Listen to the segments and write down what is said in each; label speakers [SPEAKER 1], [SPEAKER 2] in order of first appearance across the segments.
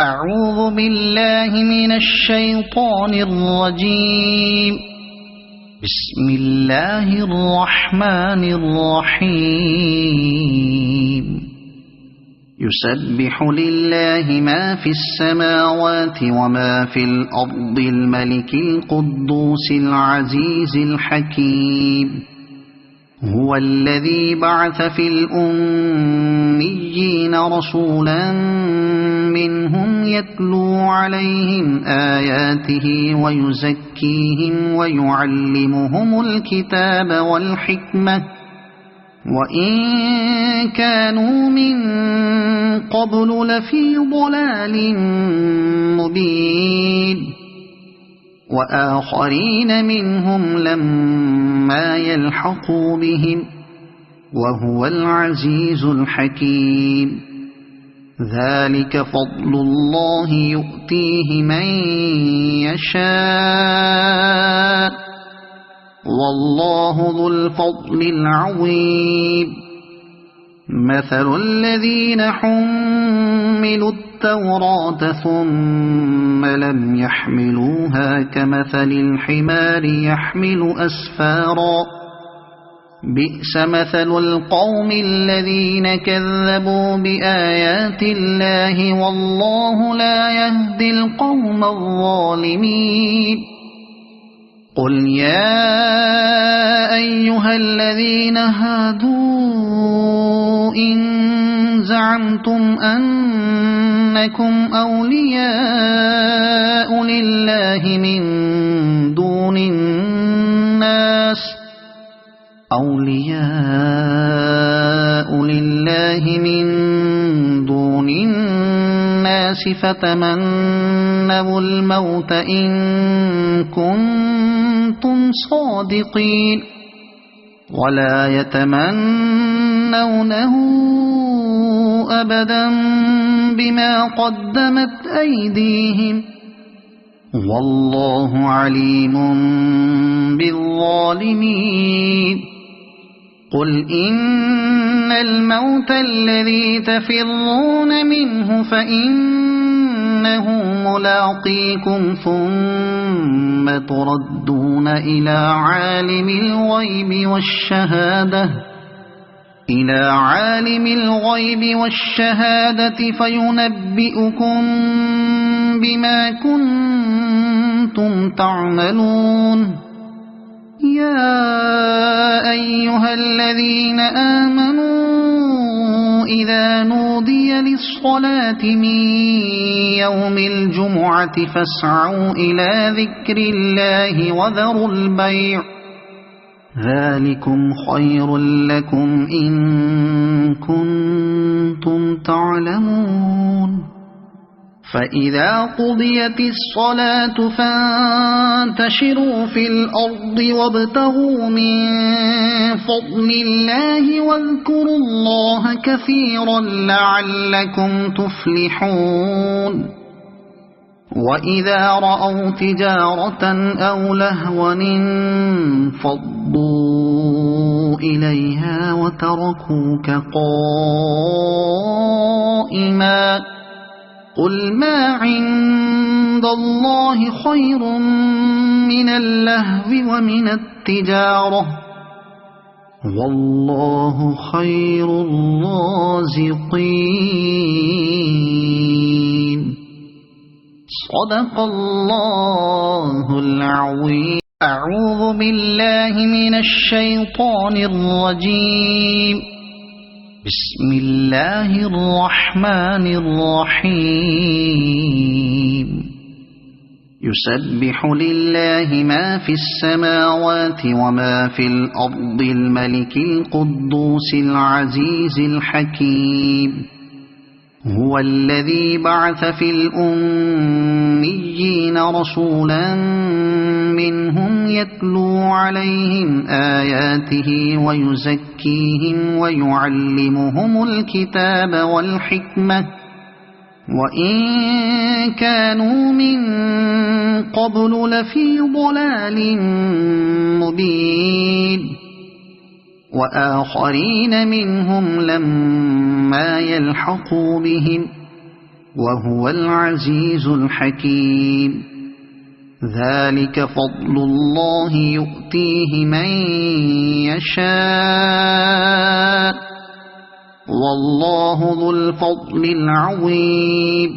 [SPEAKER 1] أعوذ بالله من الشيطان الرجيم. بسم الله الرحمن الرحيم. يسبح لله ما في السماوات وما في الأرض الملك القدوس العزيز الحكيم. هو الذي بعث في الأميين رسولا منهم يتلو عليهم آياته ويزكيهم ويعلمهم الكتاب والحكمة وإن كانوا من قبل لفي ضلال مبين. وآخرين منهم لما يلحقوا بهم وهو العزيز الحكيم. ذلك فضل الله يؤتيه من يشاء والله ذو الفضل العظيم. مثل الذين حملوا التوراة ثم لم يحملوها كمثل الحمار يحمل أسفارا. بئس مثل القوم الذين كذبوا بآيات الله والله لا يهدي القوم الظالمين. قل يا أيها الذين هادوا إن زعمتم أنكم أولياء لله من دون الناس فتمنوا الموت إن كنتم صادقين ولا يتمنونه أبدا بما قدمت أيديهم والله عليم بالظالمين. قل إن الموت الذي تفرون منه فإنه ملاقيكم ثم تردون إلى عالم الغيب والشهادة فينبئكم بما كنتم تعملون. يا أيها الذين آمنوا إذا نودي للصلاة من يوم الجمعة فاسعوا إلى ذكر الله وذروا البيع ذلكم خير لكم إن كنتم تعلمون. فإذا قضيت الصلاة فانتشروا في الأرض وابتغوا من فضل الله واذكروا الله كثيرا لعلكم تفلحون. وإذا رأوا تجارة أو لهوا انفضوا إليها وتركوك قائما. قل ما عند الله خير من اللهو ومن التجارة والله خير الرازقين. صدق الله العظيم. أعوذ بالله من الشيطان الرجيم. بسم الله الرحمن الرحيم. يسبح لله ما في السماوات وما في الأرض الملك القدوس العزيز الحكيم. هو الذي بعث في الأميين رسولا منهم يتلو عليهم آياته ويزكيهم ويعلمهم الكتاب والحكمة وإن كانوا من قبل لفي ضلال مبين. وآخرين منهم لما يلحقوا بهم وهو العزيز الحكيم ذلك فضل الله يؤتيه من يشاء والله ذو الفضل العظيم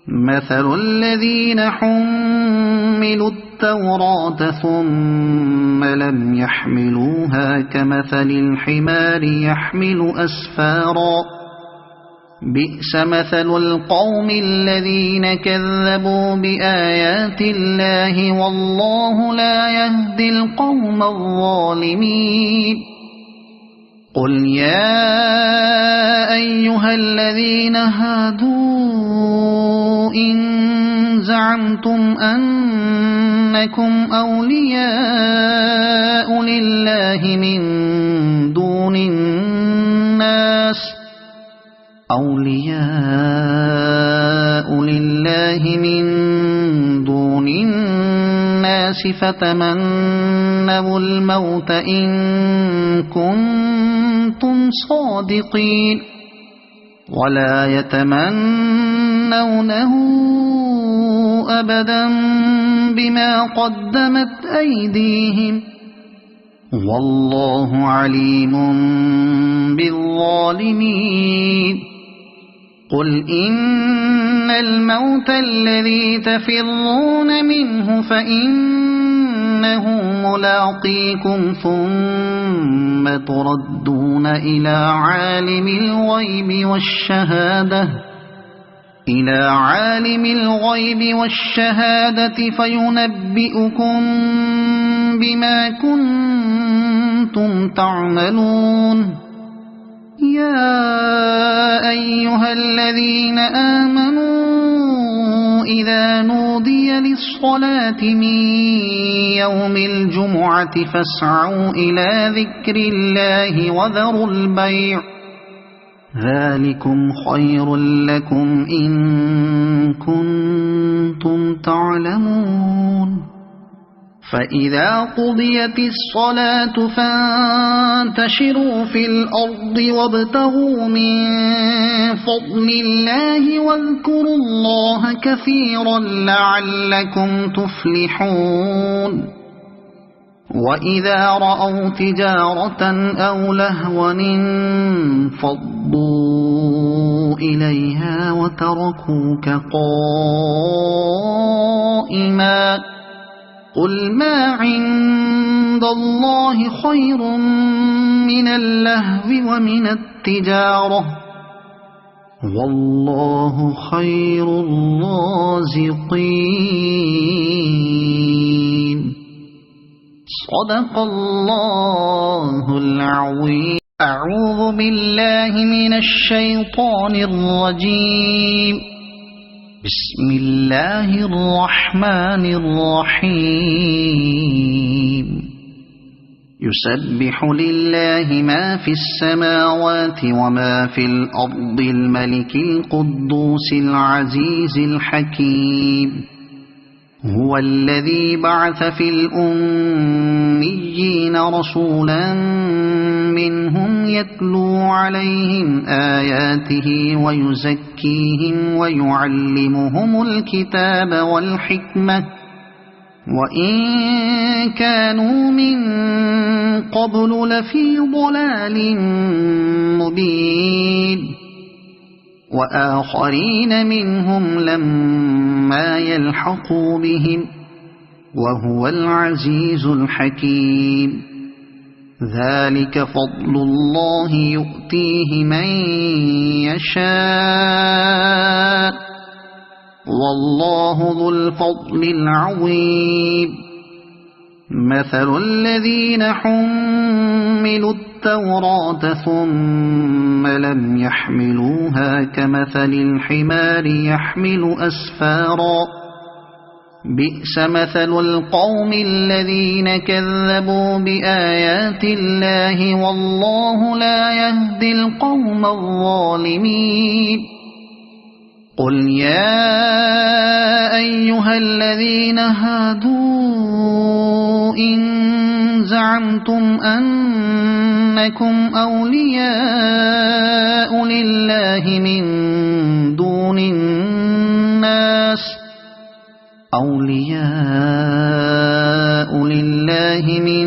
[SPEAKER 1] مثل الذين حملوا التوراة ثم لم يحملوها كمثل الحمار يحمل أسفارا بئس مثل القوم الذين كذبوا بآيات الله والله لا يهدي القوم الظالمين قل يا أيها الذين هادوا إن زعمتم أنكم أولياء لله من دون الناس فتمنوا الموت إن كنتم صادقين ولا يتمنونه أبدا بما قدمت أيديهم والله عليم بالظالمين قل إن الموت الذي تفرون منه فإنه ملاقيكم ثم تردون إلى عالم الغيب والشهادة فينبئكم بما كنتم تعملون يا أيها الذين آمنوا إذا نودي للصلاة من يوم الجمعة فاسعوا إلى ذكر الله وذروا البيع ذلكم خير لكم إن كنتم تعلمون فإذا قضيت الصلاة فانتشروا في الأرض وابتغوا من فضل الله واذكروا الله كثيرا لعلكم تفلحون وإذا رأوا تجارة أو لهوا انفضوا إليها وتركوك قائما قل ما عند الله خير من اللهو ومن التجارة والله خير الرازقين صدق الله العظيم أعوذ بالله من الشيطان الرجيم بسم الله الرحمن الرحيم يسبح لله ما في السماوات وما في الأرض الملك القدوس العزيز الحكيم هو الذي بعث في الأميين رسولا منهم يتلو عليهم آياته ويزكيهم ويعلمهم الكتاب والحكمة وإن كانوا من قبل لفي ضلال مبين وآخرين منهم لما يلحقوا بهم وهو العزيز الحكيم ذلك فضل الله يؤتيه من يشاء والله ذو الفضل العظيم مثل الذين حملوا التوراة ثم لم يحملوها كمثل الحمار يحمل أسفارا بئس مثل القوم الذين كذبوا بآيات الله والله لا يهدي القوم الظالمين قل يا أيها الذين هادوا إن زعمتم أنكم أولياء لله من دون أولياء لله من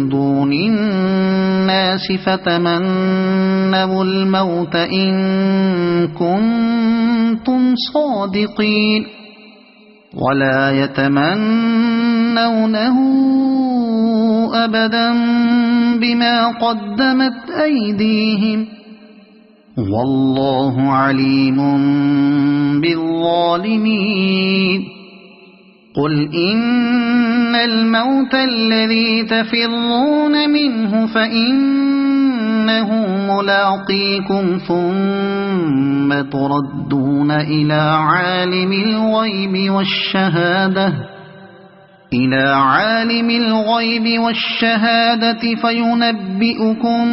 [SPEAKER 1] دون الناس فتمنوا الموت إن كنتم صادقين ولا يتمنونه أبدا بما قدمت أيديهم والله عليم بالظالمين قل إن الموت الذي تفرون منه فإنه ملاقيكم ثم تردون إلى عالم الغيب والشهادة فينبئكم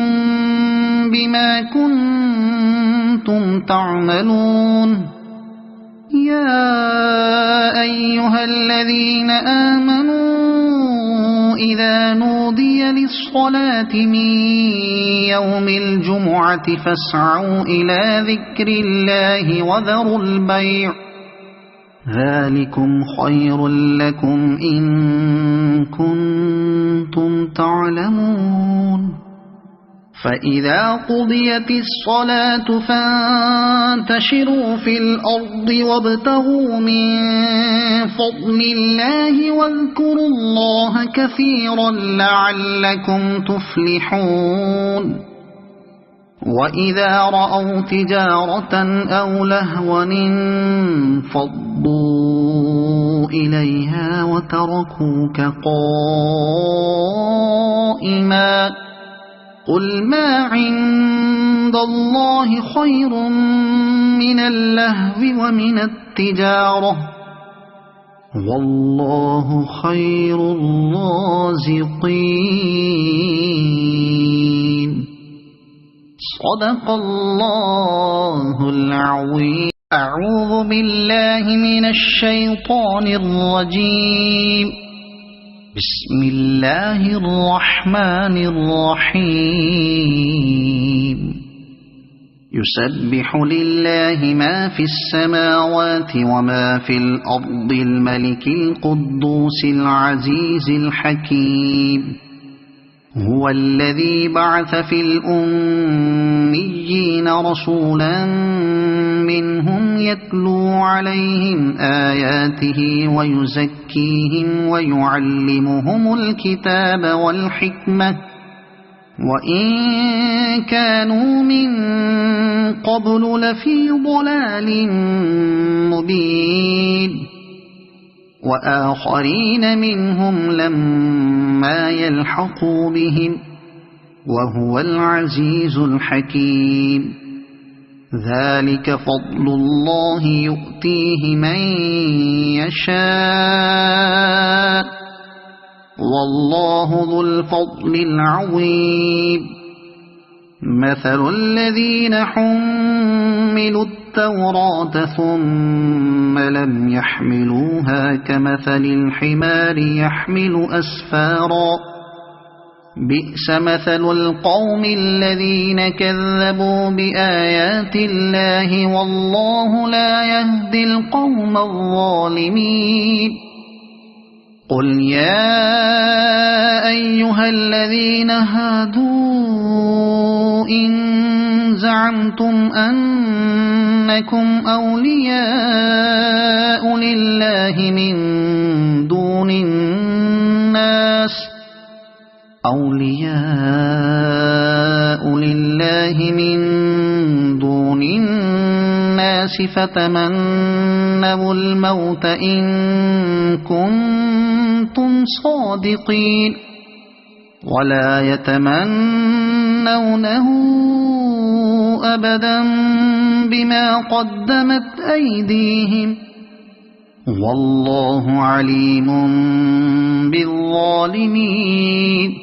[SPEAKER 1] بما كنتم تعملون يا أيها الذين آمنوا إذا نودي للصلاة من يوم الجمعة فاسعوا إلى ذكر الله وذروا البيع ذلكم خير لكم إن كنتم تعلمون فإذا قضيت الصلاة فانتشروا في الأرض وابتغوا من فضل الله واذكروا الله كثيرا لعلكم تفلحون وإذا رأوا تجارة أو لهوا انفضوا إليها وتركوك قائما قل ما عند الله خير من اللهو ومن التجارة والله خير الرازقين صدق الله العظيم أعوذ بالله من الشيطان الرجيم بسم الله الرحمن الرحيم يسبح لله ما في السماوات وما في الأرض الملك القدوس العزيز الحكيم هو الذي بعث في الأميين رسولا منهم يتلو عليهم آياته ويزكيهم ويعلمهم الكتاب والحكمة وإن كانوا من قبل لفي ضلال مبين وآخرين منهم لما يلحقوا بهم وهو العزيز الحكيم ذلك فضل الله يؤتيه من يشاء والله ذو الفضل العظيم مثل الذين حملوا التوراة ثم لم يحملوها كمثل الحمار يحمل أسفارا بئس مثل القوم الذين كذبوا بآيات الله والله لا يهدي القوم الظالمين قل يا أيها الذين هادوا إن زعمتم أنكم أولياء لله من دون الناس فتمنوا الموت إن كنتم صادقين ولا يتمنونه أبدا بما قدمت أيديهم والله عليم بالظالمين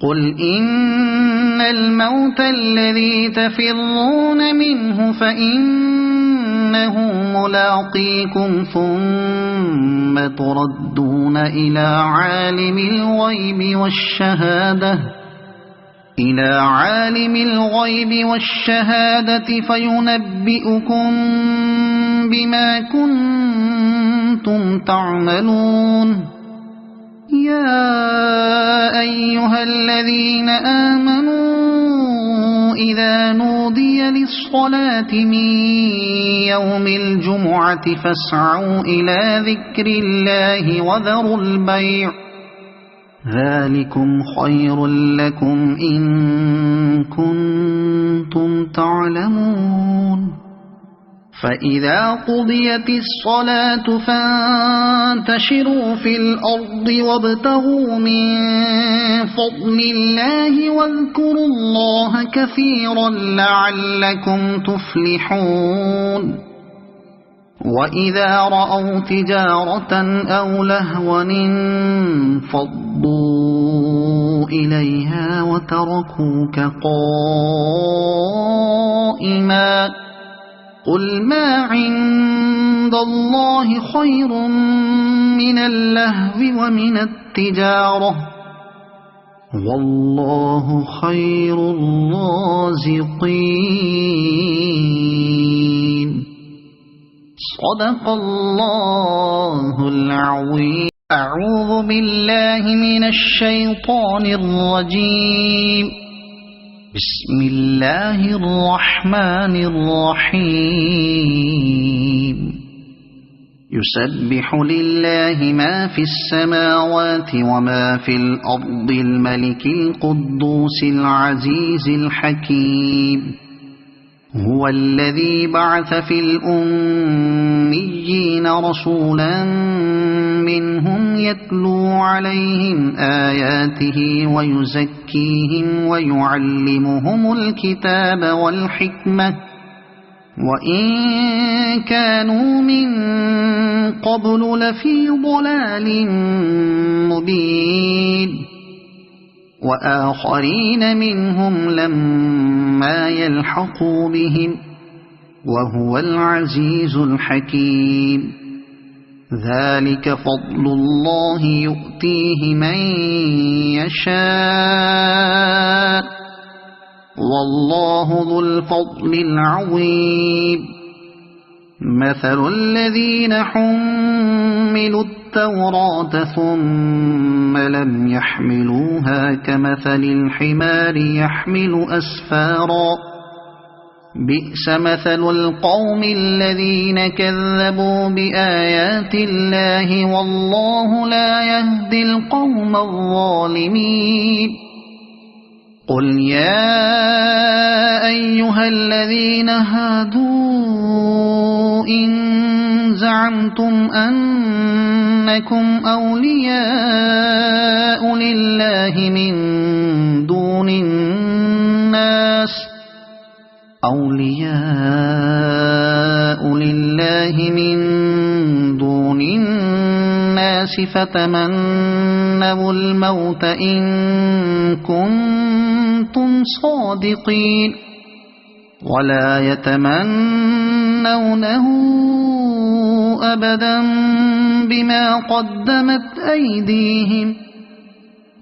[SPEAKER 1] قل إن الموت الذي تفرون منه فإنه ملاقيكم ثم تردون إلى عالم الغيب والشهادة فينبئكم بما كنتم كنتم تعملون يا أيها الذين آمنوا إذا نودي للصلاة من يوم الجمعة فاسعوا إلى ذكر الله وذروا البيع ذلكم خير لكم إن كنتم تعلمون فإذا قضيت الصلاة فانتشروا في الأرض وابتغوا من فضل الله واذكروا الله كثيرا لعلكم تفلحون وإذا رأوا تجارة أو لهوا انفضوا إليها وتركوك قائما قل ما عند الله خير من اللهو ومن التجارة والله خير الرازقين صدق الله العظيم أعوذ بالله من الشيطان الرجيم بسم الله الرحمن الرحيم يسبح لله ما في السماوات وما في الأرض الملك القدوس العزيز الحكيم هو الذي بعث في الأميين رسولا منهم يتلو عليهم آياته ويزكيهم ويعلمهم الكتاب والحكمة وإن كانوا من قبل لفي ضلال مبين وآخرين منهم لما يلحقوا بهم وهو العزيز الحكيم ذلك فضل الله يؤتيه من يشاء والله ذو الفضل العظيم مثل الذين حملوا التوراة ثم لم يحملوها كمثل الحمار يحمل أسفارا بئس مثل القوم الذين كذبوا بآيات الله والله لا يهدي القوم الظالمين قل يا أيها الذين هادوا إن زعمتم أنكم أولياء لله من دون الناس فتمنوا الموت إن كنتم صادقين ولا يتمنونه أبدا بما قدمت أيديهم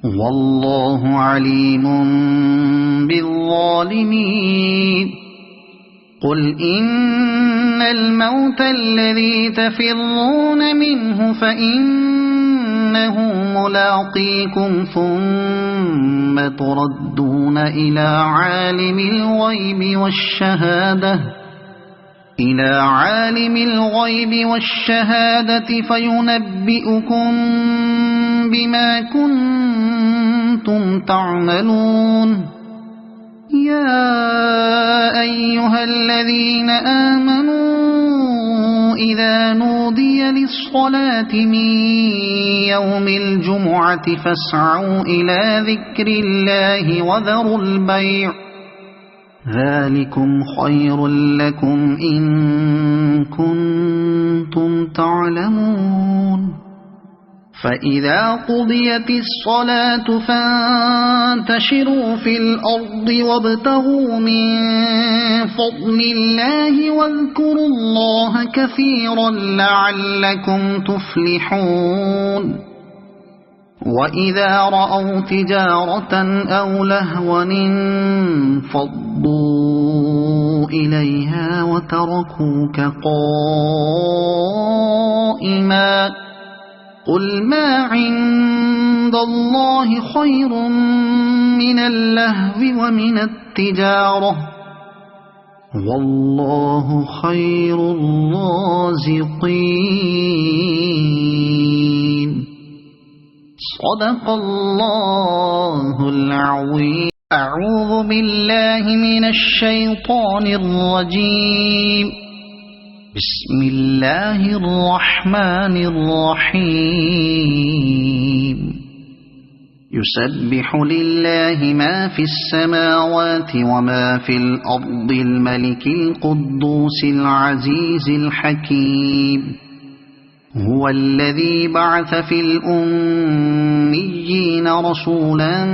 [SPEAKER 1] والله عليم بالظالمين قل إن الموت الذي تفرون منه فإنه ملاقيكم ثم تردون إلى عالم الغيب والشهادة فينبئكم بما كنتم تعملون يا أيها الذين آمنوا إذا نودي للصلاة من يوم الجمعة فاسعوا إلى ذكر الله وذروا البيع ذلكم خير لكم إن كنتم تعلمون فإذا قضيت الصلاة فانتشروا في الأرض وابتغوا من فضل الله واذكروا الله كثيرا لعلكم تفلحون وإذا رأوا تجارة أو لهوا انفضوا إليها وتركوك قائما قائما قل ما عند الله خير من اللهو ومن التجارة والله خير الرازقين. صدق الله العظيم. أعوذ بالله من الشيطان الرجيم. بسم الله الرحمن الرحيم. يسبح لله ما في السماوات وما في الأرض الملك القدوس العزيز الحكيم. هو الذي بعث في الأميين رسولا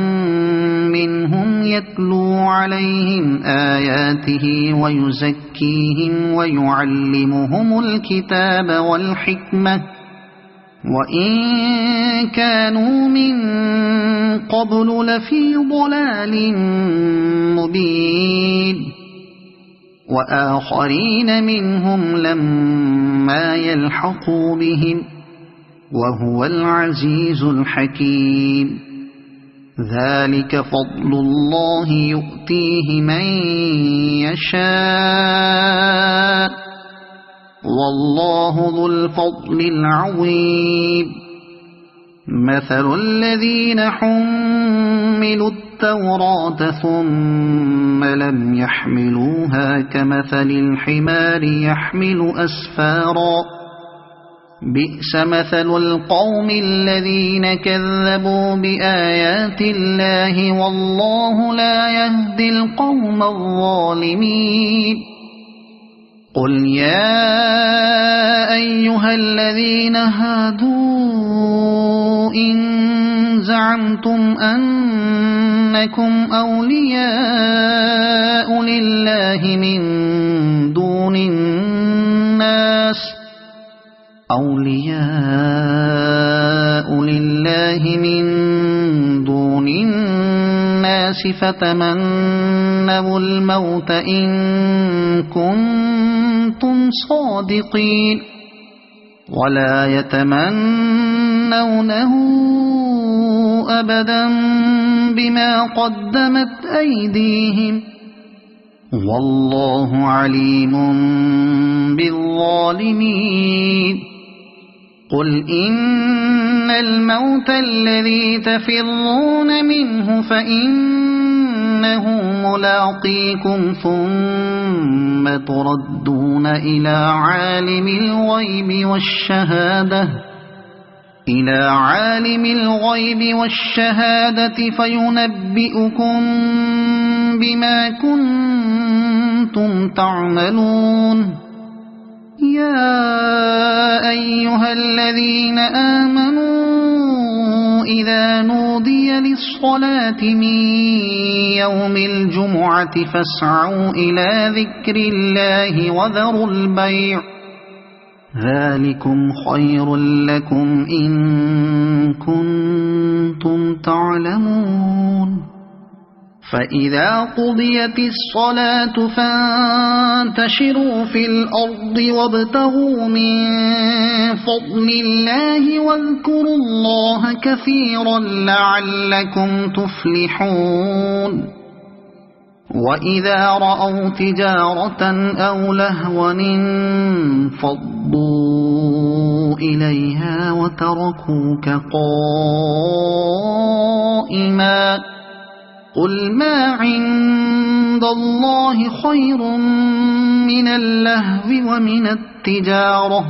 [SPEAKER 1] منهم يتلو عليهم آياته ويزكيهم ويعلمهم الكتاب والحكمة وإن كانوا من قبل لفي ضلال مبين وآخرين منهم لما يلحقوا بهم وهو العزيز الحكيم. ذلك فضل الله يؤتيه من يشاء والله ذو الفضل العظيم. مثل الذين حملوا التوراة ثم لم يحملوها كمثل الحمار يحمل أسفارا بئس مثل القوم الذين كذبوا بآيات الله والله لا يهدي القوم الظالمين. قل يا أيها الذين هادوا إن زعمتم أنكم أولياء لله من دون الناس فتمنوا الموت إن كنتم صادقين ولا يتمنونه أبدا بما قدمت أيديهم والله عليم بالظالمين. قل إن الموت الذي تفرون منه فإنه ملاقيكم ثم تردون إلى عالم الغيب والشهادة فينبئكم بما كنتم تعملون. يا أيها الذين آمنوا إذا نودي للصلاة من يوم الجمعة فاسعوا إلى ذكر الله وذروا البيع ذلكم خير لكم إن كنتم تعلمون. فإذا قضيت الصلاة فانتشروا في الأرض وابتغوا من فضل الله واذكروا الله كثيرا لعلكم تفلحون. وإذا رأوا تجارة أو لهوا انفضوا إليها وتركوك قائما قل ما عند الله خير من اللهو ومن التجارة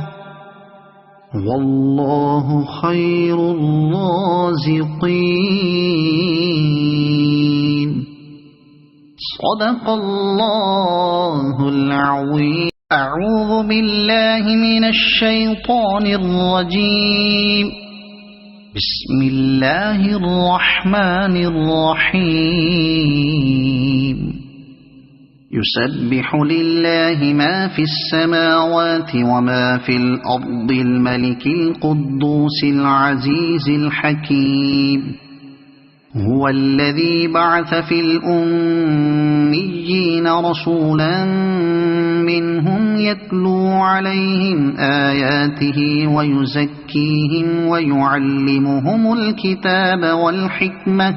[SPEAKER 1] والله خير الرازقين. صدق الله العظيم. أعوذ بالله من الشيطان الرجيم. بسم الله الرحمن الرحيم. يسبح لله ما في السماوات وما في الأرض الملك القدوس العزيز الحكيم. هو الذي بعث في الأميين رسولا منهم يتلو عليهم آياته ويزكيهم ويعلمهم الكتاب والحكمة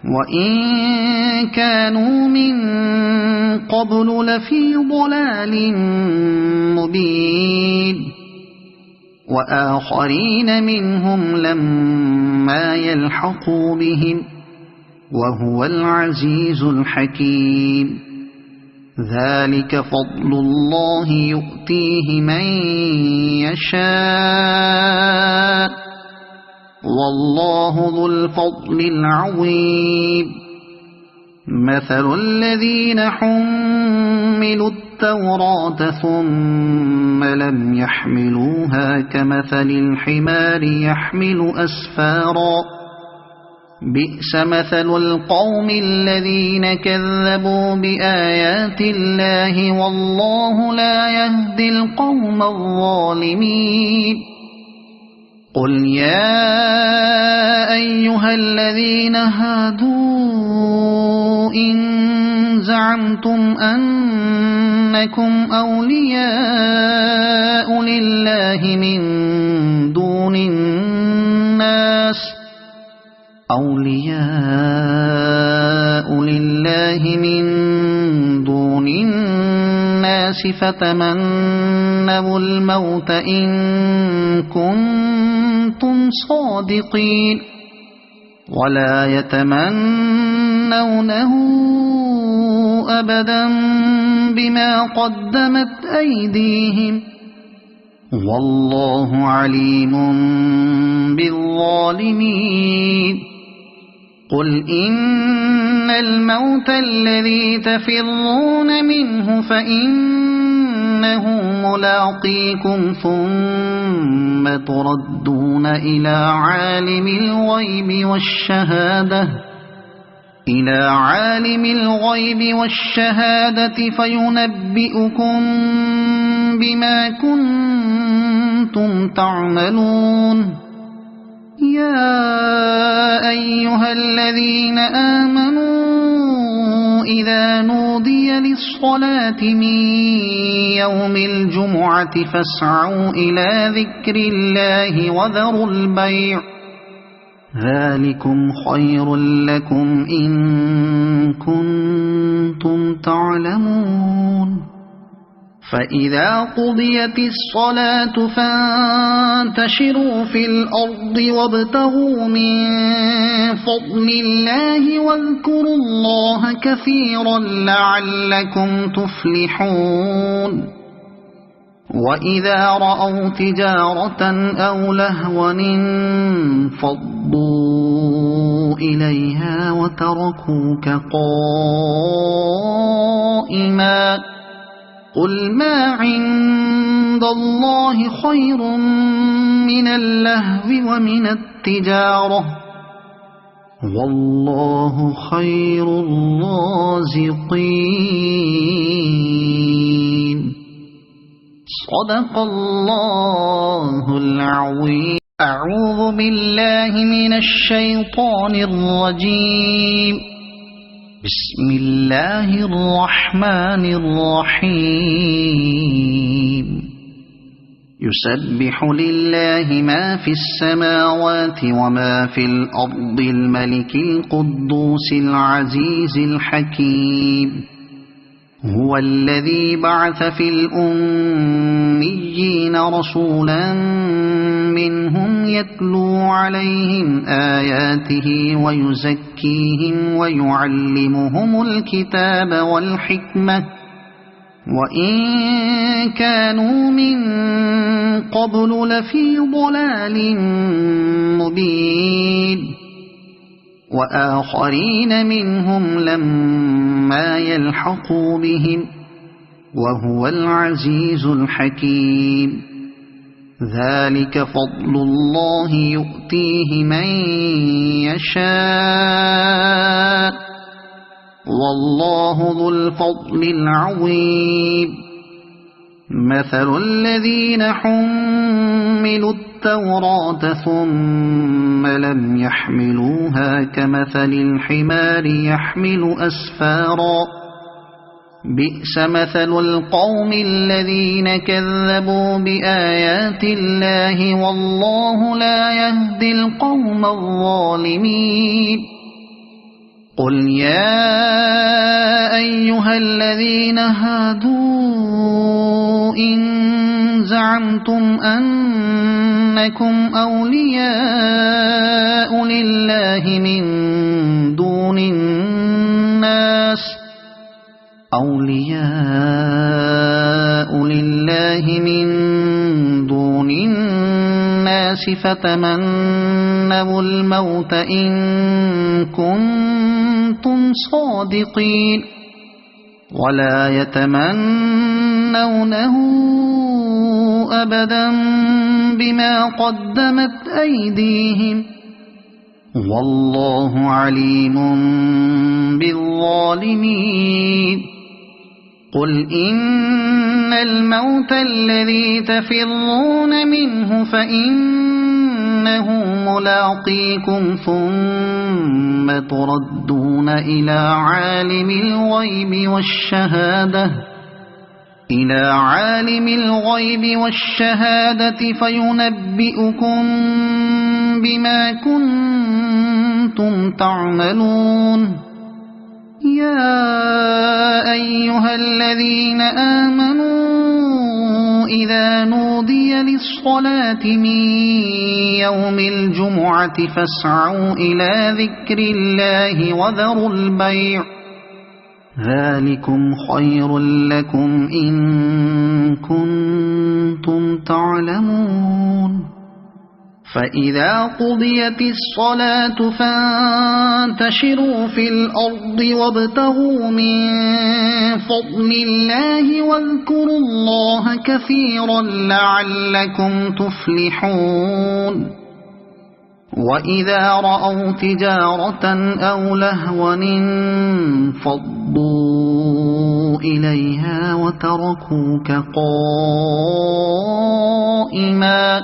[SPEAKER 1] وإن كانوا من قبل لفي ضلال مبين وآخرين منهم لما يلحقوا بهم وهو العزيز الحكيم ذلك فضل الله يؤتيه من يشاء والله ذو الفضل العظيم مثل الذين حملوا التوراة ثم لم يحملوها كمثل الحمار يحمل أسفارا بئس مثل القوم الذين كذبوا بآيات الله والله لا يهدي القوم الظالمين قل يا أيها الذين هادوا إن زعمتم أنكم أولياء لله من دون الناس فتمنوا الموت إن كنتم صادقين ولا يتمنونه أبدا بما قدمت أيديهم والله عليم بالظالمين قل إن الموت الذي تفرون منه فإنه ملاقيكم ثم تردون إلى عالم الغيب والشهادة فينبئكم بما كنتم تعملون يا أيها الذين آمنوا إذا نودي للصلاة من يوم الجمعة فاسعوا إلى ذكر الله وذروا البيع ذلكم خير لكم إن كنتم تعلمون فإذا قضيت الصلاة فانتشروا في الأرض وابتغوا من فضل الله واذكروا الله كثيرا لعلكم تفلحون وإذا رأوا تجارة أو لهوا انفضوا إليها وتركوك قائما قل ما عند الله خير من اللهو ومن التجارة والله خير الرازقين صدق الله العظيم أعوذ بالله من الشيطان الرجيم بسم الله الرحمن الرحيم يسبح لله ما في السماوات وما في الأرض الملك القدوس العزيز الحكيم هو الذي بعث في الأميين رسولا منهم يتلو عليهم آياته ويزكيهم ويعلمهم الكتاب والحكمة وإن كانوا من قبل لفي ضلال مبين وآخرين منهم لما يلحقوا بهم وهو العزيز الحكيم ذلك فضل الله يؤتيه من يشاء والله ذو الفضل العظيم مثل الذين حملوا التوراة ثم لم يحملوها كمثل الحمار يحمل أسفارا بئس مثل القوم الذين كذبوا بآيات الله والله لا يهدي القوم الظالمين قل يا أيها الذين هادوا إن زعمتم أنكم أولياء لله من دون الناس فتمنوا الموت إن كنتم صادقين ولا يتمنونه أبدا بما قدمت أيديهم والله عليم بالظالمين قل إن الموت الذي تفرون منه فإنه ملاقيكم ثم تردون إلى عالم الغيب والشهادة فينبئكم بما كنتم تعملون يا أيها الذين آمنوا إذا نودي للصلاة من يوم الجمعة فاسعوا إلى ذكر الله وذروا البيع ذلكم خير لكم إن كنتم تعلمون فإذا قضيت الصلاة فانتشروا في الأرض وابتغوا من فضل الله واذكروا الله كثيرا لعلكم تفلحون وإذا رأوا تجارة أو لهوا انفضوا إليها وتركوك قائما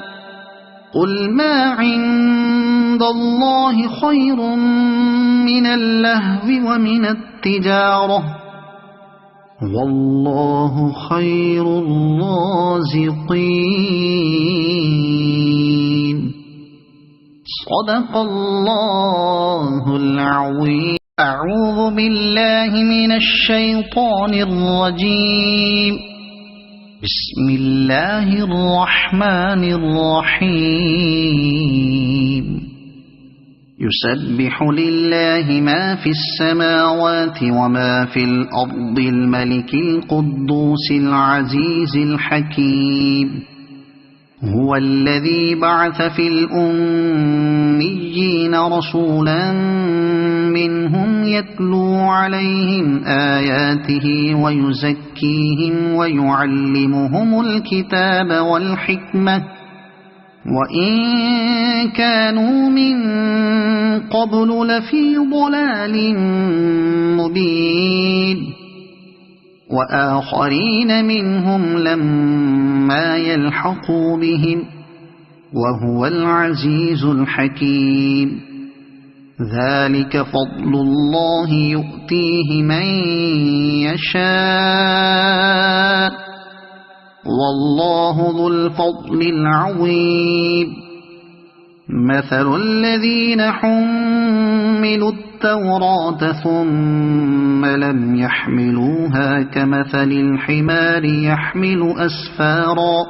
[SPEAKER 1] قل ما عند الله خير من اللهو ومن التجارة والله خير الرازقين صدق الله العظيم أعوذ بالله من الشيطان الرجيم بسم الله الرحمن الرحيم يسبح لله ما في السماوات وما في الأرض الملك القدوس العزيز الحكيم هو الذي بعث في الأميين رسولا منهم يتلو عليهم آياته ويزكيهم ويعلمهم الكتاب والحكمة وإن كانوا من قبل لفي ضلال مبين وآخرين منهم لما يلحقوا بهم وهو العزيز الحكيم ذلك فضل الله يؤتيه من يشاء والله ذو الفضل العظيم مثل الذين حملوا التوراة ثم لم يحملوها كمثل الحمار يحمل أسفارا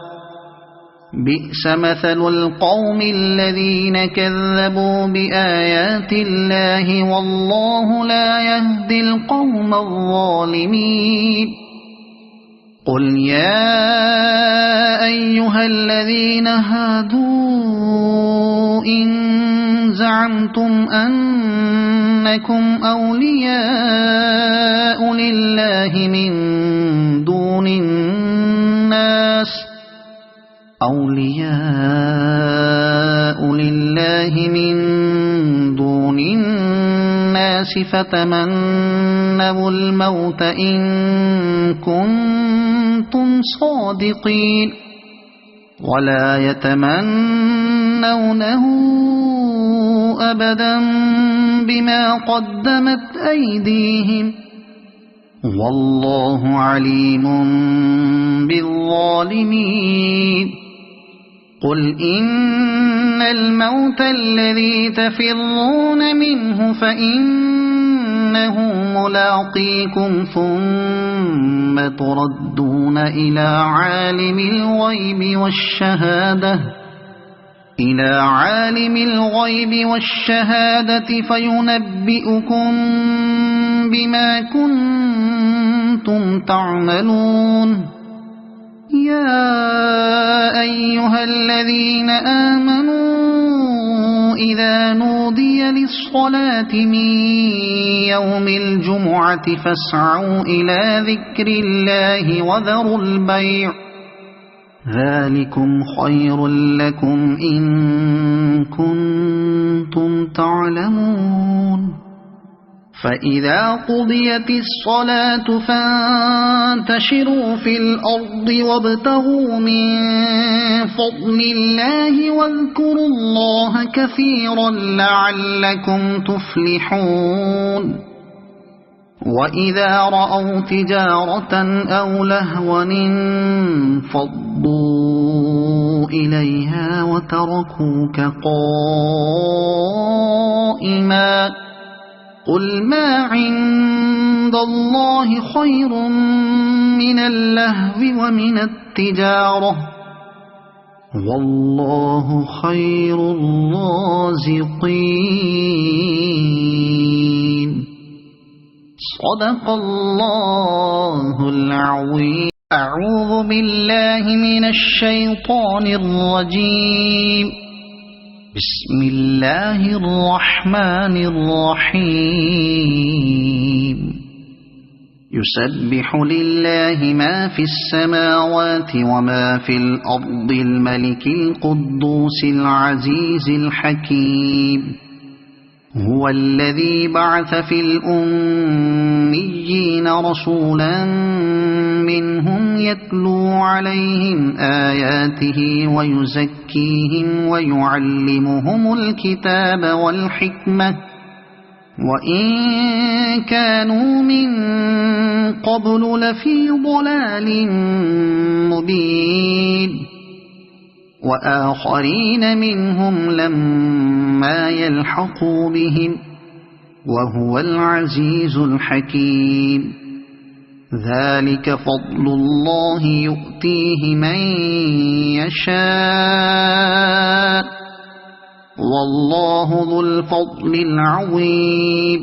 [SPEAKER 1] بئس مثل القوم الذين كذبوا بآيات الله والله لا يهدي القوم الظالمين قل يا أيها الذين هادوا إن زعمتم أنكم أولياء لله من دون الناس فتمنوا الموت إن كنتم صادقين ولا يتمنونه أبدا بما قدمت أيديهم والله عليم بالظالمين قل إن الموت الذي تفرون منه فإنه ملاقيكم ثم تردون إلى عالم الغيب والشهادة فينبئكم بما كنتم تعملون يا أيها الذين آمنوا إذا نودي للصلاة من يوم الجمعة فاسعوا إلى ذكر الله وذروا البيع ذلكم خير لكم إن كنتم تعلمون فإذا قضيت الصلاة فانتشروا في الأرض وابتغوا من فضل الله واذكروا الله كثيرا لعلكم تفلحون وإذا رأوا تجارة أو لهوا انفضوا إليها وتركوك قائما قل ما عند الله خير من اللهو ومن التجارة والله خير الرازقين صدق الله العظيم أعوذ بالله من الشيطان الرجيم بسم الله الرحمن الرحيم يسبح لله ما في السماوات وما في الأرض الملك القدوس العزيز الحكيم هو الذي بعث في الأميين رسولا منهم يتلو عليهم آياته ويزكيهم ويعلمهم الكتاب والحكمة وإن كانوا من قبل لفي ضلال مبين وآخرين منهم لما يلحقوا بهم وهو العزيز الحكيم ذلك فضل الله يؤتيه من يشاء والله ذو الفضل العظيم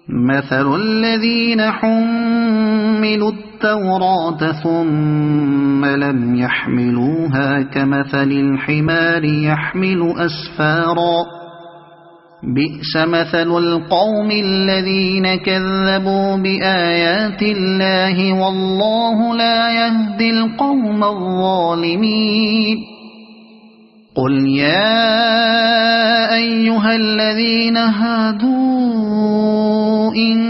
[SPEAKER 1] مثل الذين حملوا التوراة ثم لم يحملوها كمثل الحمار يحمل أسفارا بئس مثل القوم الذين كذبوا بآيات الله والله لا يهدي القوم الظالمين قل يا أيها الذين هادوا إن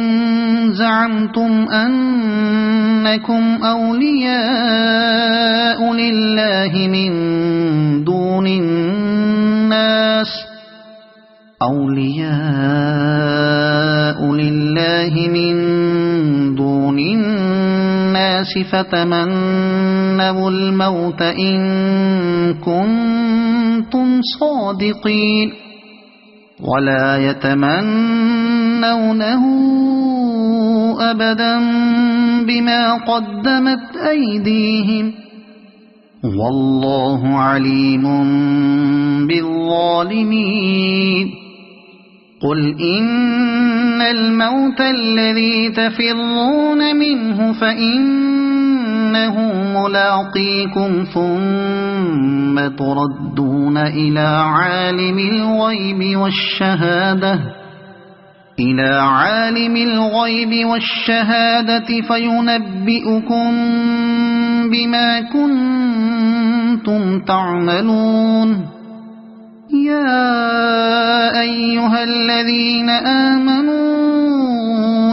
[SPEAKER 1] زعمتم أنكم أولياء لله من دون الناس فتمنوا الموت إن كنتم صادقين ولا يتمنونه أبدا بما قدمت أيديهم والله عليم بالظالمين قل إن الموت الذي تفرون منه فإنه ملاقيكم ثم تردون إلى عالم الغيب والشهادة فينبئكم بما كنتم تعملون يا أيها الذين آمنوا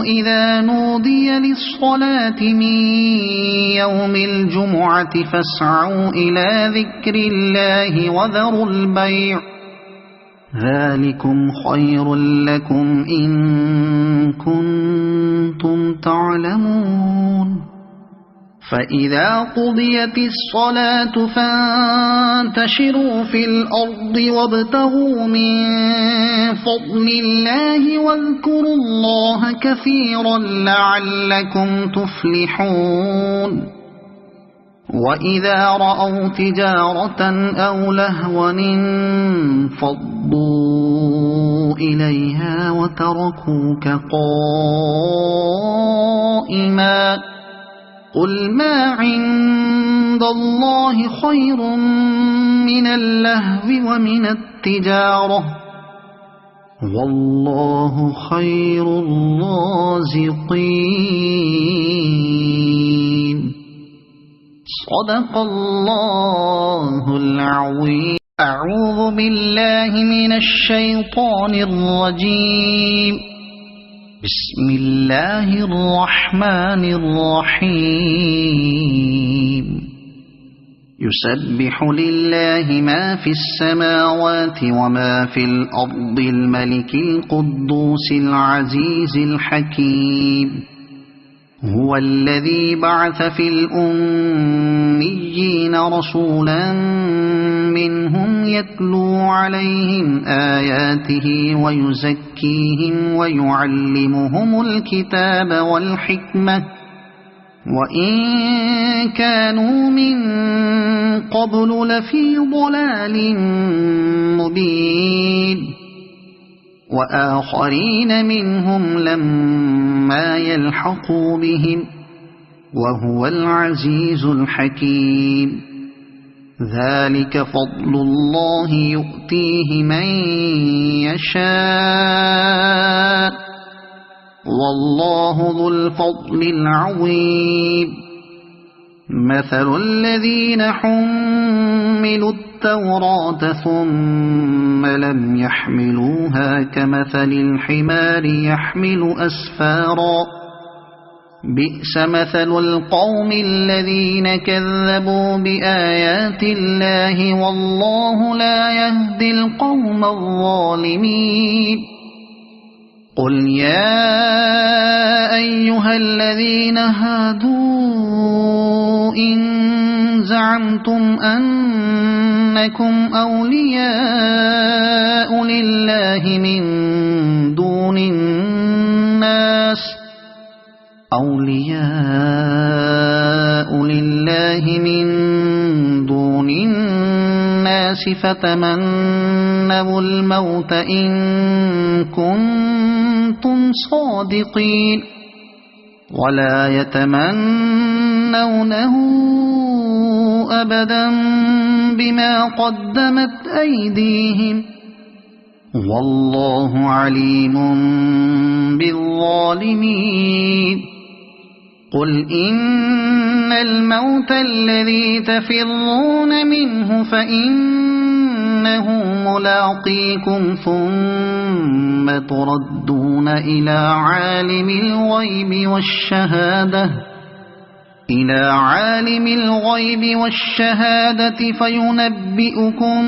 [SPEAKER 1] إذا نودي للصلاة من يوم الجمعة فاسعوا إلى ذكر الله وذروا البيع ذلكم خير لكم إن كنتم تعلمون فإذا قضيت الصلاة فانتشروا في الأرض وابتغوا من فضل الله واذكروا الله كثيرا لعلكم تفلحون وإذا رأوا تجارة أو لهوا انفضوا إليها وتركوك قائما قل ما عند الله خير من اللهو ومن التجارة والله خير الرازقين صدق الله العظيم أعوذ بالله من الشيطان الرجيم بسم الله الرحمن الرحيم يسبح لله ما في السماوات وما في الأرض الملك القدوس العزيز الحكيم هو الذي بعث في الأميين رسولا منهم يتلو عليهم آياته ويزكيهم ويعلمهم الكتاب والحكمة وإن كانوا من قبل لفي ضلال مبين وآخرين منهم لما يلحقوا بهم وهو العزيز الحكيم ذلك فضل الله يؤتيه من يشاء والله ذو الفضل العظيم مثل الذين حملوا التوراة ثم لم يحملوها كمثل الحمار يحمل أسفارا بئس مثل القوم الذين كذبوا بآيات الله والله لا يهدي القوم الظالمين قل يا أيها الذين هادوا إن زعمتم أنكم أولياء لله من دون الناس فتمنوا الموت إن كنتم صادقين ولا يتمنونه أبدا بما قدمت أيديهم والله عليم بالظالمين قل إن الموت الذي تفرون منه فإنه ملاقيكم ثم تردون إلى عالم الغيب والشهادة فينبئكم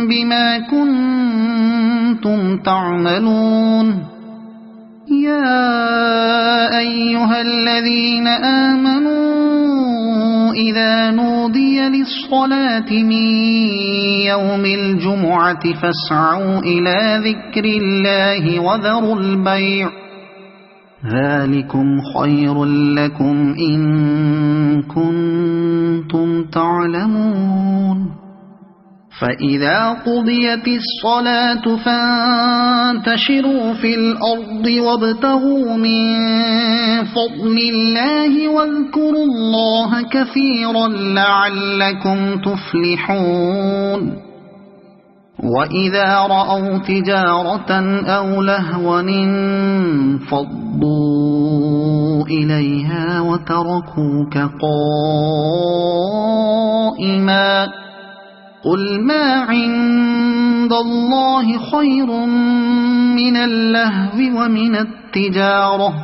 [SPEAKER 1] بما كنتم تعملون يا أيها الذين آمنوا إذا نودي للصلاة من يوم الجمعة فاسعوا إلى ذكر الله وذروا البيع ذلكم خير لكم إن كنتم تعلمون فإذا قضيت الصلاة فانتشروا في الأرض وابتغوا من فضل الله واذكروا الله كثيرا لعلكم تفلحون وإذا رأوا تجارة أو لهوا انفضوا إليها وتركوك قائما قل ما عند الله خير من اللهو ومن التجارة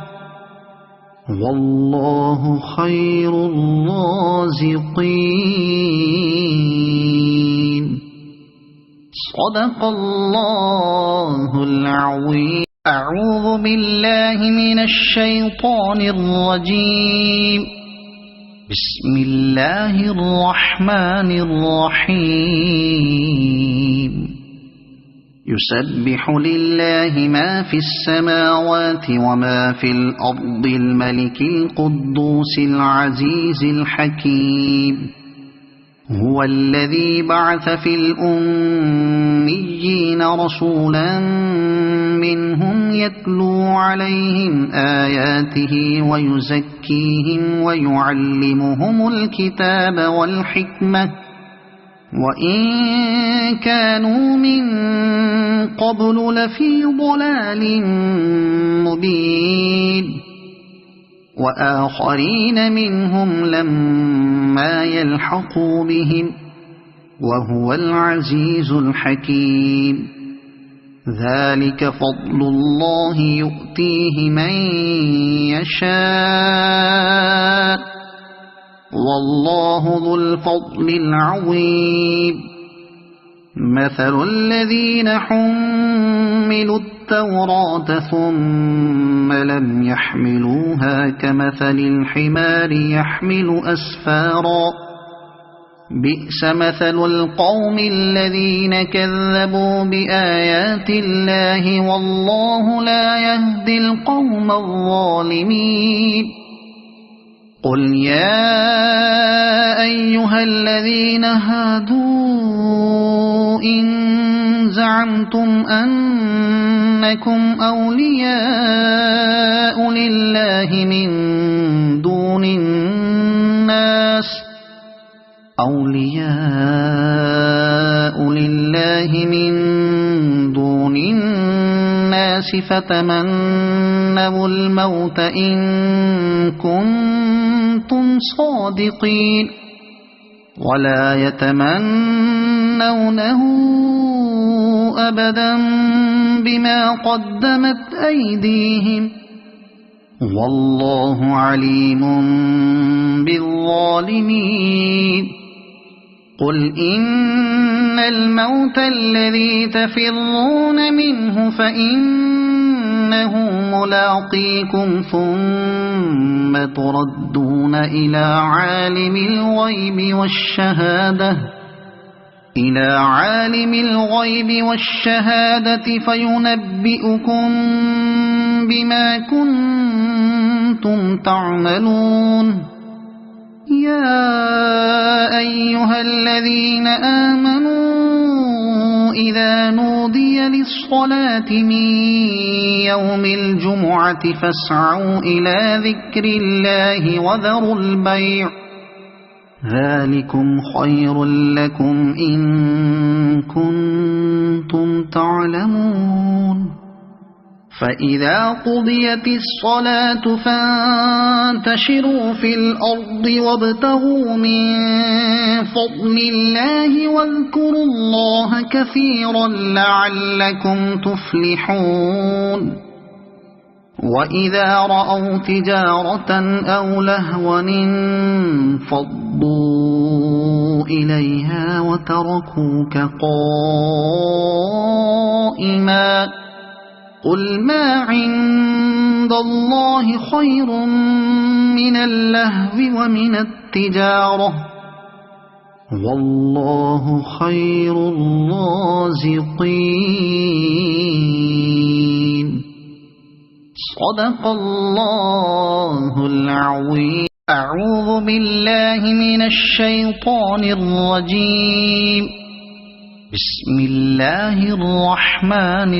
[SPEAKER 1] والله خير الرازقين صدق الله العظيم. أعوذ بالله من الشيطان الرجيم. بسم الله الرحمن الرحيم. يسبح لله ما في السماوات وما في الأرض الملك القدوس العزيز الحكيم. هو الذي بعث في الأميين رسولا منهم يتلو عليهم آياته ويزكيهم ويعلمهم الكتاب والحكمة وإن كانوا من قبل لفي ضلال مبين. وآخرين منهم لما يلحقوا بهم وهو العزيز الحكيم. ذلك فضل الله يؤتيه من يشاء والله ذو الفضل العظيم. مثل الذين حملوا التوراة ثم لم يحملوها كمثل الحمار يحمل أسفارا. بئس مثل القوم الذين كذبوا بآيات الله والله لا يهدي القوم الظالمين. قل يا أيها الذين هادوا إن زعمتم أنكم أولياء لله من دون الناس فتمنوا الموت إن كنتم صادقين ولا يتمنونه أبدا بما قدمت أيديهم والله عليم بالظالمين. قل إن الموت الذي تفرون منه فإنه ملاقيكم ثم تردون إلى عالم الغيب والشهادة فينبئكم بما كنتم تعملون. يا أيها الذين آمنوا إذا نودي للصلاة من يوم الجمعة فاسعوا إلى ذكر الله وذروا البيع ذلكم خير لكم إن كنتم تعلمون. فإذا قضيت الصلاة فانتشروا في الأرض وابتغوا من فضل الله واذكروا الله كثيرا لعلكم تفلحون. وإذا رأوا تجارة أو لهوا انفضوا إليها وتركوك قائما. قل ما عند الله خير من اللهو ومن التجارة والله خير الرازقين. صدق الله العظيم. أعوذ بالله من الشيطان الرجيم. بسم الله الرحمن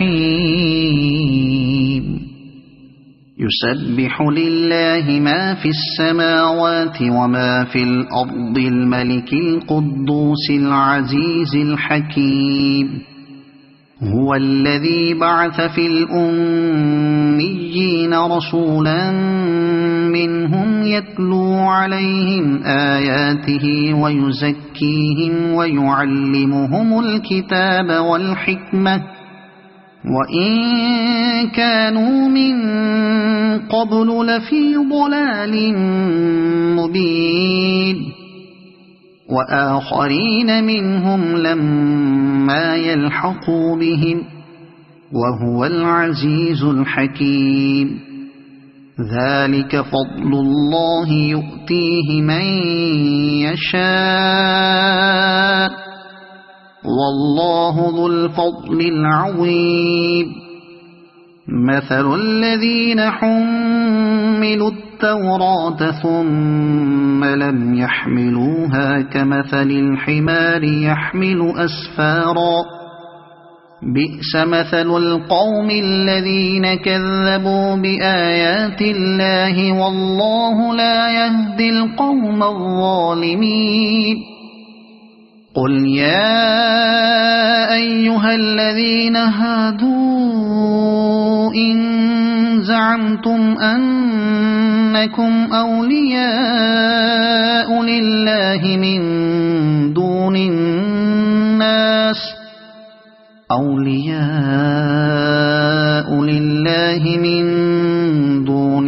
[SPEAKER 1] الرحيم. يسبح لله ما في السماوات وما في الأرض الملك القدوس العزيز الحكيم. هو الذي بعث في الأميين رسولا منهم يتلو عليهم آياته ويزكيهم ويعلمهم الكتاب والحكمة وإن كانوا من قبل لفي ضلال مبين. وآخرين منهم لما ما يلحقوا بهم وهو العزيز الحكيم ذلك فضل الله يؤتيه من يشاء والله ذو الفضل العظيم مثل الذين حملوا التوراة ثم لم يحملوها كمثل الحمار يحمل أسفارا بئس مثل القوم الذين كذبوا بآيات الله والله لا يهدي القوم الظالمين قل يا أيها الذين هادوا إن زعمتم أنكم أولياء لله من دون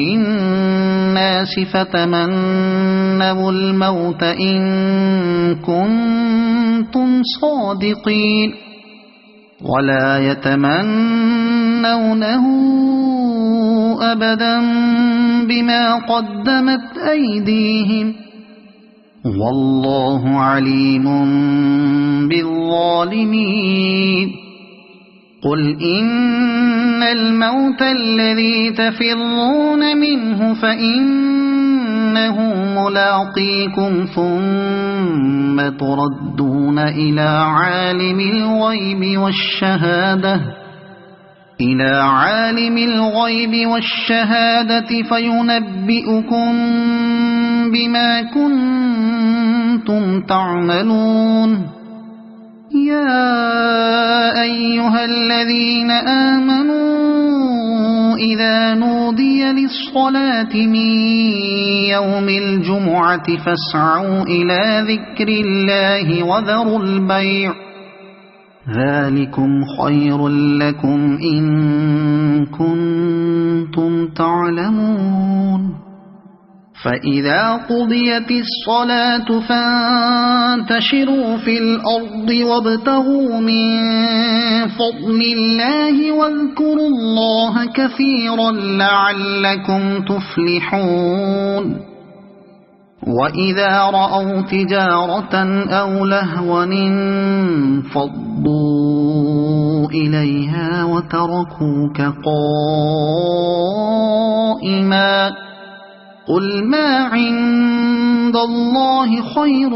[SPEAKER 1] الناس فتمنوا الموت إن كنتم صادقين ولا يتمنونه أبدا بما قدمت أيديهم والله عليم بالظالمين قل إن الموت الذي تفرون منه فإنه ملاقيكم ثم تردون إلى عالم الغيب والشهادة فينبئكم بما كنتم تعملون يا أيها الذين آمنوا إذا نودي للصلاة من يوم الجمعة فاسعوا إلى ذكر الله وذروا البيع ذلكم خير لكم إن كنتم تعلمون فإذا قضيت الصلاة فانتشروا في الأرض وابتغوا من فضل الله واذكروا الله كثيرا لعلكم تفلحون وإذا رأوا تجارة أو لهوا انفضوا إليها وتركوك قائما قل ما عند الله خير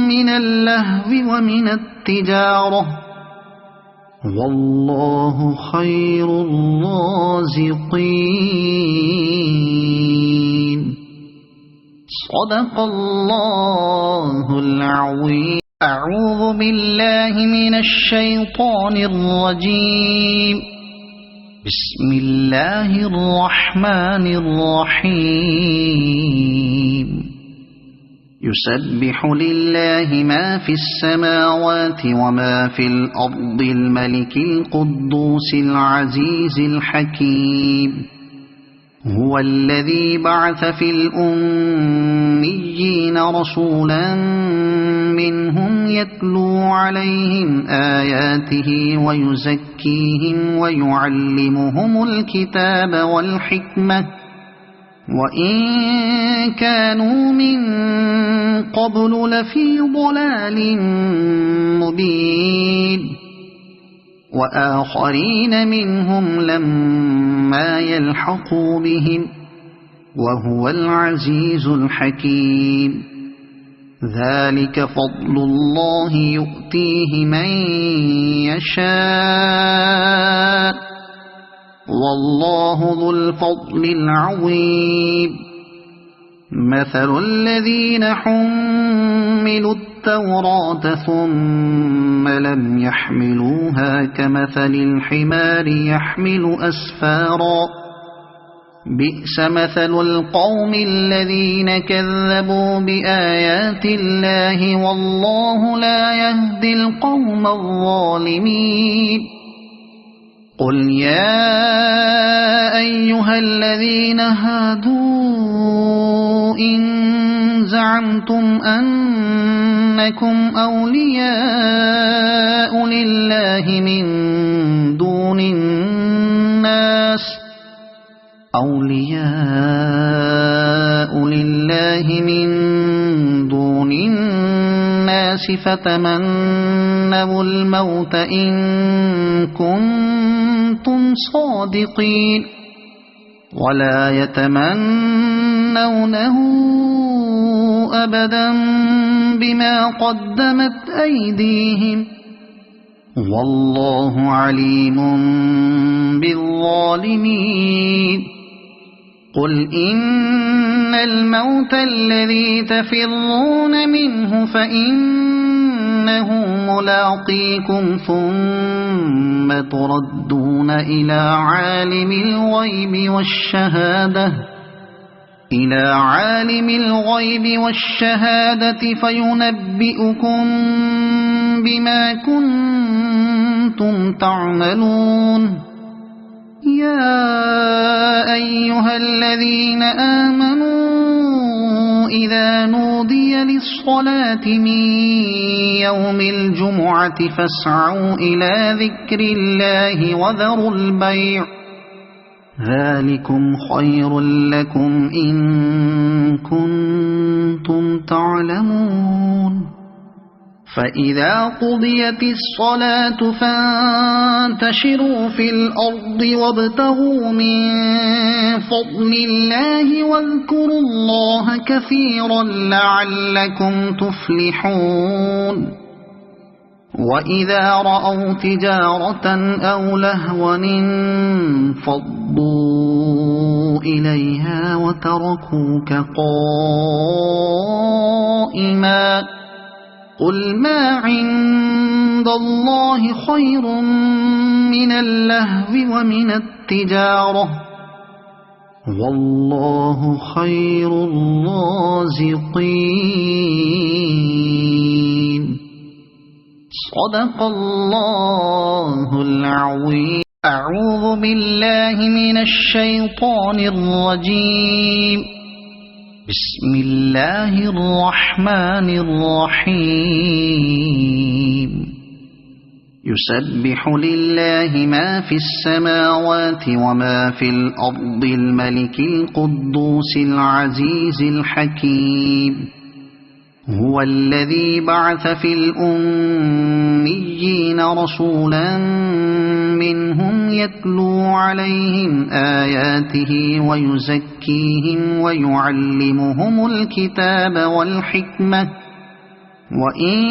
[SPEAKER 1] من اللهو ومن التجارة والله خير الرازقين صدق الله العظيم أعوذ بالله من الشيطان الرجيم بسم الله الرحمن الرحيم يسبح لله ما في السماوات وما في الأرض الملك القدوس العزيز الحكيم هو الذي بعث في الأميين رسولا منهم يتلو عليهم آياته ويزكيهم ويعلمهم الكتاب والحكمة وإن كانوا من قبل لفي ضلال مبين وآخرين منهم لما يلحقوا بهم وهو العزيز الحكيم ذلك فضل الله يؤتيه من يشاء والله ذو الفضل العظيم مثل الذين حملوا التوراة ثم لم يحملوها كمثل الحمار يحمل أسفارا بئس مثل القوم الذين كذبوا بآيات الله والله لا يهدي القوم الظالمين قل يا أيها الذين هادوا إن زعمتم أنكم أنكم أولياء لله من دون الناس فتمنوا الموت إن كنتم صادقين ولا يتمنونه أبدا بما قدمت أيديهم والله عليم بالظالمين قل إن الموت الذي تفرون منه فإنه ملاقيكم ثم تردون إلى عالم الغيب والشهادة فينبئكم بما كنتم تعملون يا أيها الذين آمنوا إذا نودي للصلاة من يوم الجمعة فاسعوا إلى ذكر الله وذروا البيع ذلكم خير لكم إن كنتم تعلمون فإذا قضيت الصلاة فانتشروا في الأرض وابتغوا من فضل الله واذكروا الله كثيرا لعلكم تفلحون وإذا رأوا تجارة أو لهوا انفضوا إليها وتركوك قائما قل ما عند الله خير من اللهو ومن التجارة والله خير الرازقين صدق الله العظيم أعوذ بالله من الشيطان الرجيم بسم الله الرحمن الرحيم يسبح لله ما في السماوات وما في الأرض الملك القدوس العزيز الحكيم هو الذي بعث في الأميين رسولا منهم يتلو عليهم آياته ويزكيهم ويعلمهم الكتاب والحكمة وإن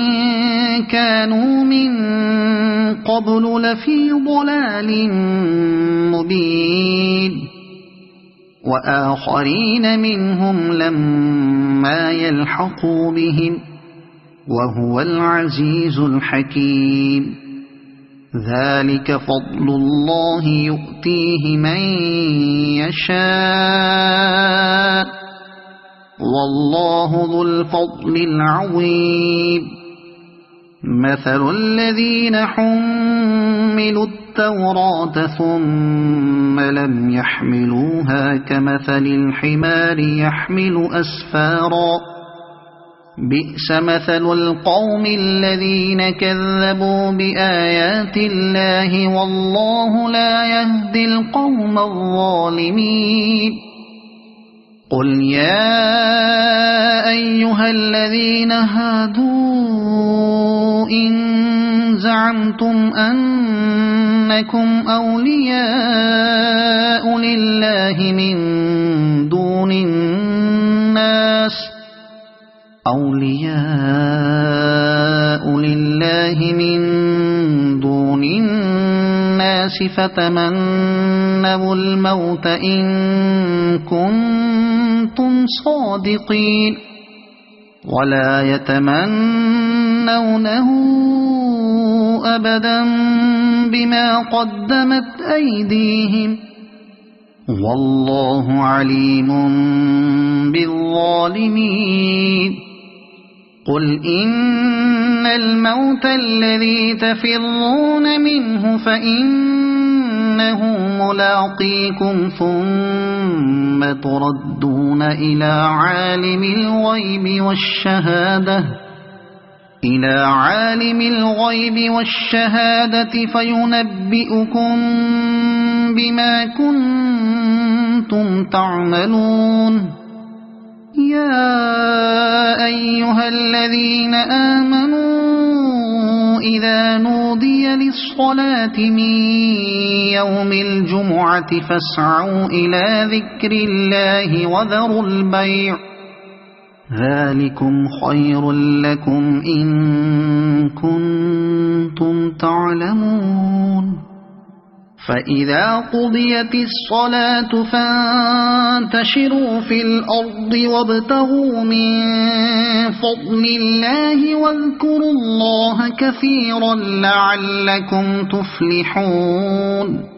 [SPEAKER 1] كانوا من قبل لفي ضلال مبين وآخرين منهم لما يلحقوا بهم وهو العزيز الحكيم ذلك فضل الله يؤتيه من يشاء والله ذو الفضل العظيم مثل الذين حملوا التوراة ثم لم يحملوها كمثل الحمار يحمل أسفارا بئس مثل القوم الذين كذبوا بآيات الله والله لا يهدي القوم الظالمين قل يا أيها الذين هادوا إن زعمتم أنكم أولياء لله من دون الناس فتمنوا الموت إن كنتم صادقين ولا يتمنونه أبدا بما قدمت أيديهم والله عليم بالظالمين قل إن الموت الذي تفرون منه فإنه ملاقيكم ثم تردون إلى عالم الغيب إلى عالم الغيب والشهادة فينبئكم بما كنتم تعملون يا أيها الذين آمنوا إذا نودي للصلاة من يوم الجمعة فاسعوا إلى ذكر الله وذروا البيع ذلكم خير لكم إن كنتم تعلمون فإذا قضيت الصلاة فانتشروا في الأرض وابتغوا من فضل الله واذكروا الله كثيرا لعلكم تفلحون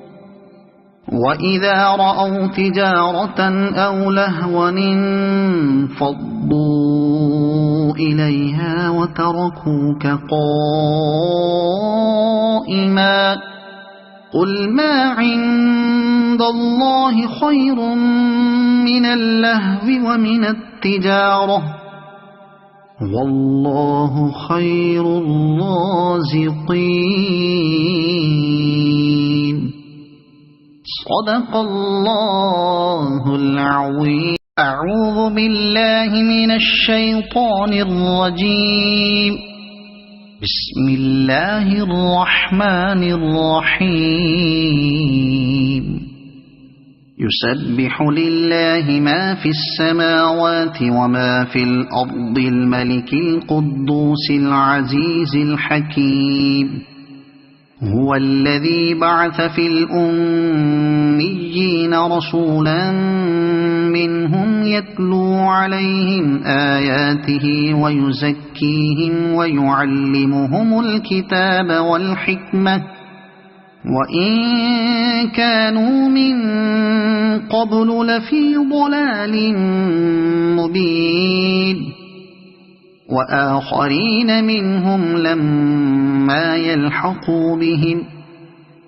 [SPEAKER 1] وإذا رأوا تجارة أو لهوا انفضوا إليها وتركوك قائما قل ما عند الله خير من اللهو ومن التجارة والله خير الرازقين صدق الله العظيم أعوذ بالله من الشيطان الرجيم بسم الله الرحمن الرحيم يسبح لله ما في السماوات وما في الأرض الملك القدوس العزيز الحكيم هو الذي بعث في الأميين رسولا منهم يتلو عليهم آياته ويزكيهم ويعلمهم الكتاب والحكمة وإن كانوا من قبل لفي ضلال مبين وآخرين منهم لما يلحقوا بهم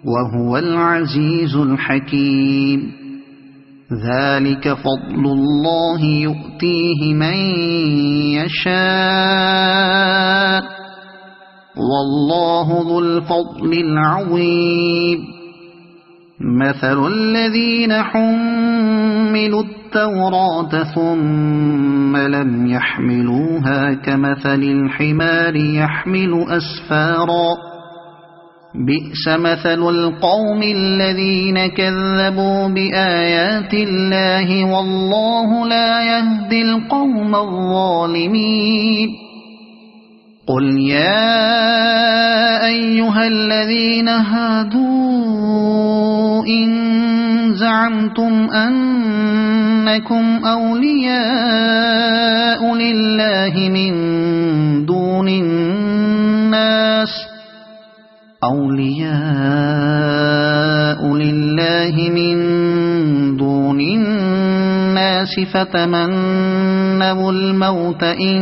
[SPEAKER 1] وهو العزيز الحكيم ذلك فضل الله يؤتيه من يشاء والله ذو الفضل العظيم مثل الذين حملوا التوراة ثم لم يحملوها كمثل الحمار يحمل أسفارا بئس مثل القوم الذين كذبوا بآيات الله والله لا يهدي القوم الظالمين قل يا أيها الذين هادوا إن زعمتم أنكم أولياء لله من دون الناس فتمنوا الموت إن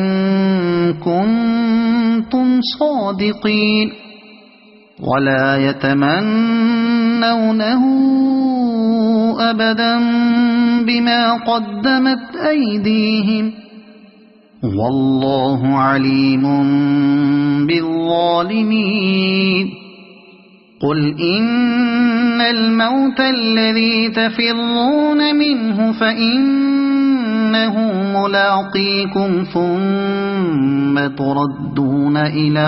[SPEAKER 1] كنتم صادقين ولا يتمنونه أبدا بما قدمت أيديهم والله عليم بالظالمين قل إن الموت الذي تفرون منه فإنه ملاقيكم ثم تردون إلى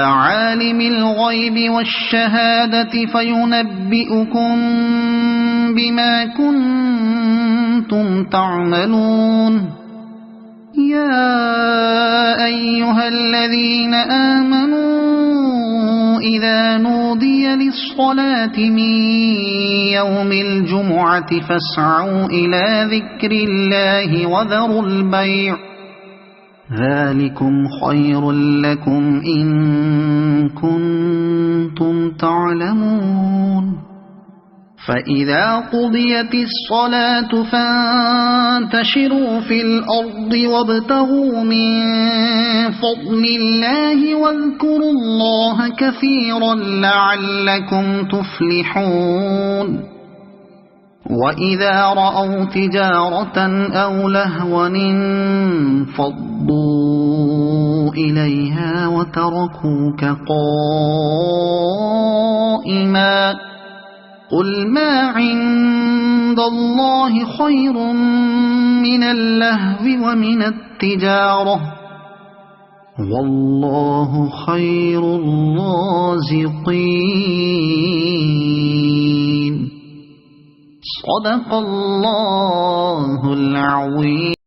[SPEAKER 1] عالم الغيب والشهادة فينبئكم بما كنتم تعملون يا أيها الذين آمنوا إذا نودي للصلاة من يوم الجمعة فاسعوا إلى ذكر الله وذروا البيع ذلكم خير لكم إن كنتم تعلمون فإذا قضيت الصلاة فانتشروا في الأرض وابتغوا من فضل الله واذكروا الله كثيرا لعلكم تفلحون وإذا رأوا تجارة أو لهوا انفضوا إليها وتركوك قائما قل ما عند الله خير من اللهو ومن التجارة والله خير الرازقين. صدق الله العظيم.